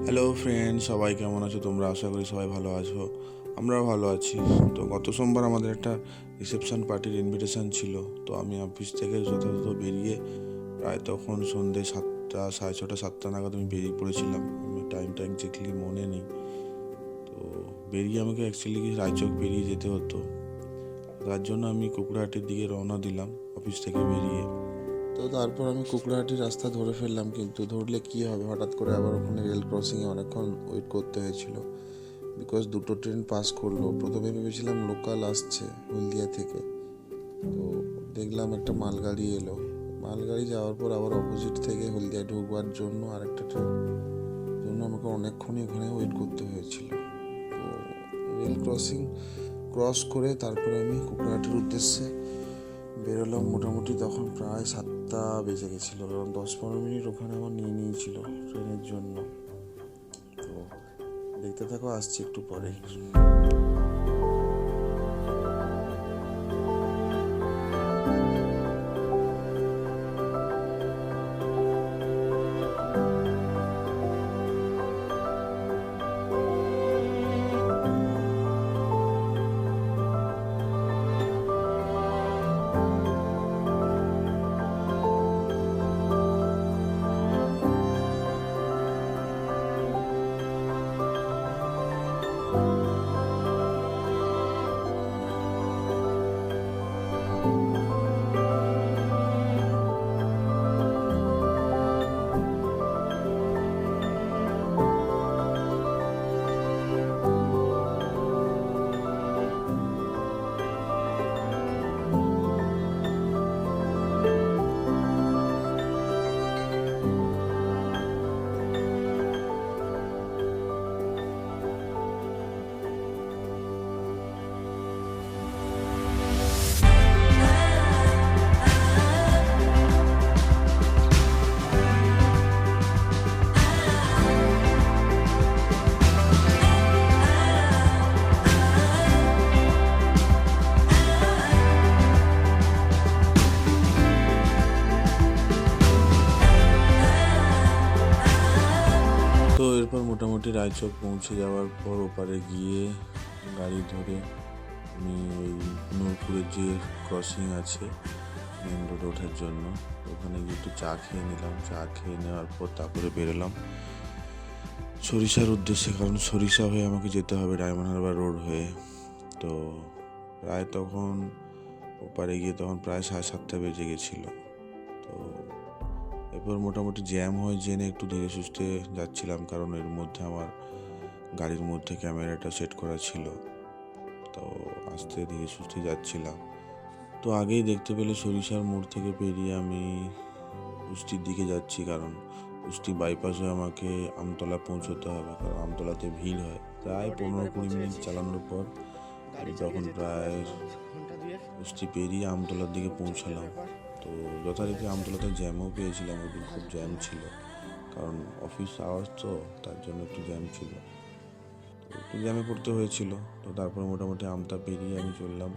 Hello friend, সবাই কেমন আছো তোমরা? আশা করি সবাই ভালো আছো। আমরাও ভালো আছি। তো গত সোমবার আমাদের একটা রিসেপশন পার্টির ইনভিটেশন ছিল। তো আমি অফিস থেকে যথাযথ বেরিয়ে প্রায় তখন সন্ধ্যে 7টা, সাড়ে 6টা 7টা নাগাদ আমি বেরিয়ে পড়েছিলাম। টাইমটা এক্স্যাক্টলি মনে নেই। তো বেরিয়ে আমাকে অ্যাকচুয়ালি রায়চক বেরিয়ে যেতে হতো। তার জন্য আমি কুকড়াহাটির দিকে রওনা দিলাম অফিস থেকে বেরিয়ে। তো তারপর আমি কুকড়াহাটির রাস্তা ধরে ফেললাম, কিন্তু ধরলে কী হবে, হঠাৎ করে আবার ওখানে রেল ক্রসিংয়ে অনেকক্ষণ ওয়েট করতে হয়েছিল। বিকজ দুটো ট্রেন পাস করলো। প্রথমে ভেবেছিলাম লোকাল আসছে হলদিয়া থেকে, তো দেখলাম একটা মালগাড়ি এলো। মালগাড়ি যাওয়ার পর আবার অপোজিট থেকে হলদিয়ায় ঢুকবার জন্য আরেকটা ট্রেন, জন্য আমাকে অনেকক্ষণই ওখানে ওয়েট করতে হয়েছিল। তো রেল ক্রস করে তারপরে আমি কুকড়াহাটির উদ্দেশ্যে বেরোলাম। মোটামুটি তখন প্রায় 7টা বেজে গেছিলো, কারণ 10-15 মিনিট ওখানে আমার নিয়েছিল ট্রেনের জন্য। তো দেখতে থাকো, আসছি একটু পরেই। তো এরপর মোটামুটি রায়চক পৌঁছে যাওয়ার পর ওপারে গিয়ে গাড়ি ধরে আমি ওই নূরপুরের যে ক্রসিং আছে মেন রোডে ওঠার জন্য, ওখানে গিয়ে একটু চা খেয়ে নিলাম। চা খেয়ে নেওয়ার পর তারপরে বেরোলাম সরিষার উদ্দেশ্যে, কারণ সরিষা হয়ে আমাকে যেতে হবে ডায়মন্ড হারবার রোড হয়ে। তো প্রায় তখন ওপারে গিয়ে তখন প্রায় 7:30 বেজে গেছিলো। তো এরপর মোটামুটি জ্যাম হয়ে জেনে একটু ধীরে সুস্থে যাচ্ছিলাম, কারণ এর মধ্যে আমার গাড়ির মধ্যে ক্যামেরাটা সেট করা ছিল। তো আস্তে ধীরে সুস্থে যাচ্ছিলাম। তো আগেই দেখতে পেলে সরিষার মোড় থেকে বেরিয়ে আমি কুষ্টির দিকে যাচ্ছি, কারণ কুষ্টি বাইপাস হয়ে আমাকে আমতলা পৌঁছতে হবে, কারণ আমতলাতে ভিড় হয়। প্রায় 15-20 মিনিট চালানোর পর আমি তখন প্রায় কুষ্টি পেরিয়ে আমতলার দিকে পৌঁছালাম। তো যথারীতি আমতলাতে জ্যামও পেয়েছিলাম, ওদিন খুব জ্যাম ছিল, কারণ অফিস আওয়ার্স তো, তার জন্য একটু জ্যাম ছিল। তো একটু জ্যামে পড়তে হয়েছিল। তো তারপরে মোটামুটি আমতা পেরিয়ে আমি চললাম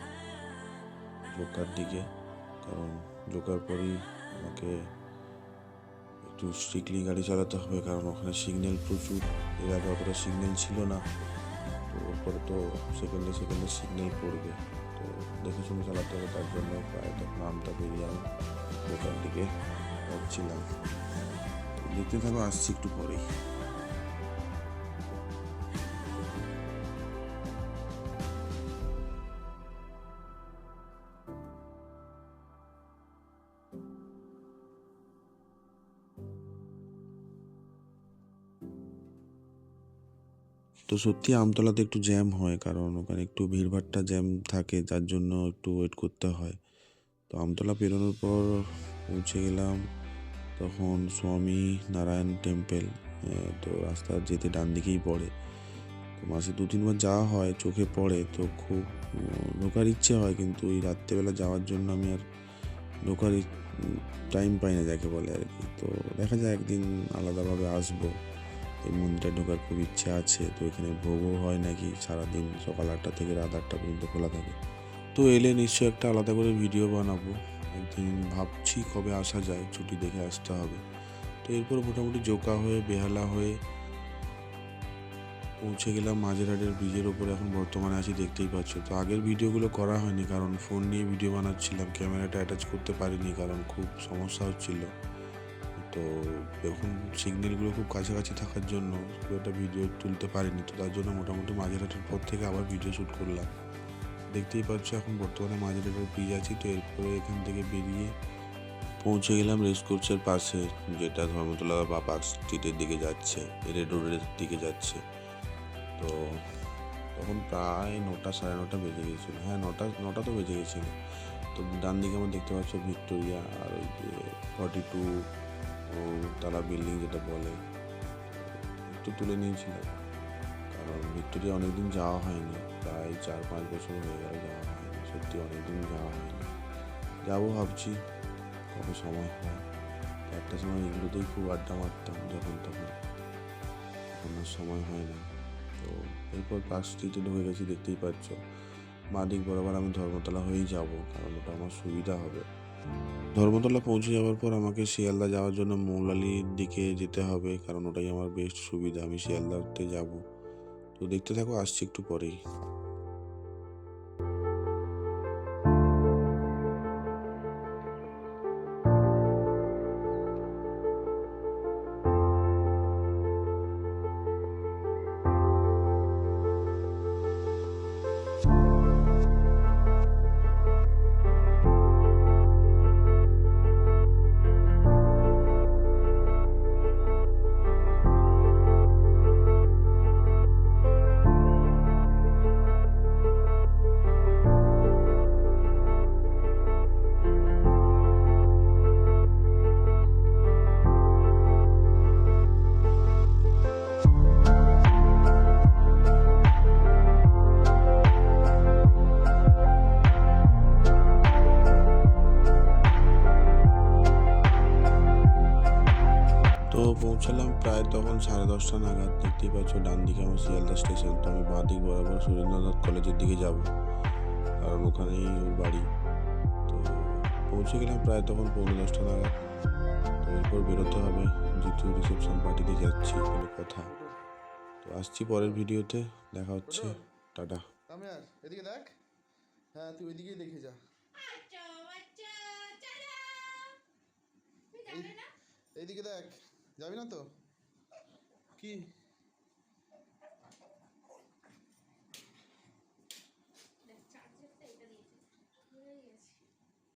জোকার দিকে, কারণ জোকার পরেই আমাকে একটু স্ট্রিক্টলি গাড়ি চালাতে হবে, কারণ ওখানে সিগন্যাল প্রচুর। এর আগে অতটা সিগন্যাল ছিল না, তো ওপরে তো সেকেন্ডে সিগন্যাল পড়বে। তো দেখে শুনে চালাতে হবে, তার জন্য প্রায় তখন আমতা পেরিয়ে আমি জোকার দিকে যাচ্ছিলাম। দেখতে থাকো, আসছি একটু পরেই। তো সত্যি আমতলাতে একটু জ্যাম হয়, কারণ ওখানে একটু ভিড়ভাট্টা জ্যাম থাকে, যার জন্য একটু ওয়েট করতে হয়। তো আমতলা পেরোনোর পর পৌঁছে গেলাম তখন স্বামী নারায়ণ টেম্পল। তো রাস্তা যেতে ডান দিকেই পড়ে। তো মাসে 2-3 বার যাওয়া হয়, চোখে পড়ে। তো খুব ঢোকার ইচ্ছে হয়, কিন্তু ওই রাত্রেবেলা যাওয়ার জন্য আমি আর ঢোকার টাইম পাই না, যাকে বলে আর কি। তো দেখা যায় একদিন আলাদাভাবে আসবো। এই মন্দিরে ঢোকার খুব ইচ্ছে আছে। তো এখানে ভোগও হয় নাকি, সারাদিন সকাল 8টা থেকে রাত 8টা পর্যন্ত খোলা থাকে। তো এলে নিশ্চয়ই একটা আলাদা করে ভিডিও বানাবো একদিন, ভাবছি কবে আসা যায়, ছুটি দেখে আসতে হবে। তো এরপর মোটামুটি জোকা হয়ে বেহালা হয়ে পৌঁছে গেলাম মাঝেরহাটের ব্রিজের ওপরে, এখন বর্তমানে আছি, দেখতেই পাচ্ছ। তো আগের ভিডিওগুলো করা হয়নি কারণ ফোন নিয়ে ভিডিও বানাচ্ছিলাম, ক্যামেরাটা অ্যাটাচ করতে পারিনি কারণ খুব সমস্যা হচ্ছিল। তো এখন সিগন্যালগুলো খুব কাছাকাছি থাকার জন্য খুব একটা ভিডিও তুলতে পারিনি। তো তার জন্য মোটামুটি মাঝেরহাটের পর থেকে আবার ভিডিও শ্যুট করলাম। দেখতেই পাচ্ছ এখন বর্তমানে মাঝেরহাটের ব্রিজ আছি। তো এরপরে এখান থেকে বেরিয়ে পৌঁছে গেলাম রেসকোর্সের পাশে, যেটা ধর্মতলা বা পার্ক স্ট্রিটের দিকে যাচ্ছে, রেড রোডের দিকে যাচ্ছে। তো তখন প্রায় 9টা 9:30 বেজে গেছিলো। হ্যাঁ, নটা তো বেজে গেছিলো। তো ডান দিকে আমার দেখতে পাচ্ছ ভিক্টোরিয়া আর ওই যে 42 তালা বিল্ডিং যেটা বলে, একটু তুলে নিয়েছিলাম কারণ ভিক্টোরিয়া অনেকদিন যাওয়া হয়নি, প্রায় 4-5 বছর হয়ে গেল যাওয়া হয়নি। সত্যি অনেকদিন যাওয়া হয়নি, যাবো ভাবছি কবে সময় হয়। একটা সময় এগুলোতেই খুব আড্ডা মারতাম যখন তখন, এখন আর সময় হয় না। তো এরপর পার্ক স্ট্রিটে ঢুকে গেছি, দেখতেই পাচ্ছ। বাঁ দিক বরাবর আমি ধর্মতলা হয়েই যাব কারণ ওটা আমার সুবিধা হবে। ধর্মতলা পৌঁছে যাওয়ার পর আমাকে শিয়ালদা যাওয়ার জন্য মৌলালির দিকে যেতে হবে কারণ ওটাই আমার বেস্ট সুবিধা, আমি শিয়ালদাতে যাব। তো দেখতে থাকো, আসছি একটু পরেই। তো পৌঁছালাম প্রায় তখন 10:30 নাগাদ। দেখতেই পাচ্ছ ডান দিকে আমার শিয়ালদা স্টেশন। তো আমি বাঁ দিক বরাবর সুরেন্দ্রনাথ কলেজের দিকে যাব কারণ ওখানেই ওর বাড়ি। তো পৌঁছে গেলাম প্রায় তখন 9:45 নাগাদ। তো এরপর বেরোতে হবে, যেহেতু রিসেপশন পার্টিতে যাচ্ছি বলে কথা। তো আসছি পরের ভিডিওতে, দেখা হচ্ছে, টাটা। আমি আর এদিকে দেখ, হ্যাঁ তুই ওইদিকেই দেখে যা। এইদিকে দেখ, যাবি না তো? কি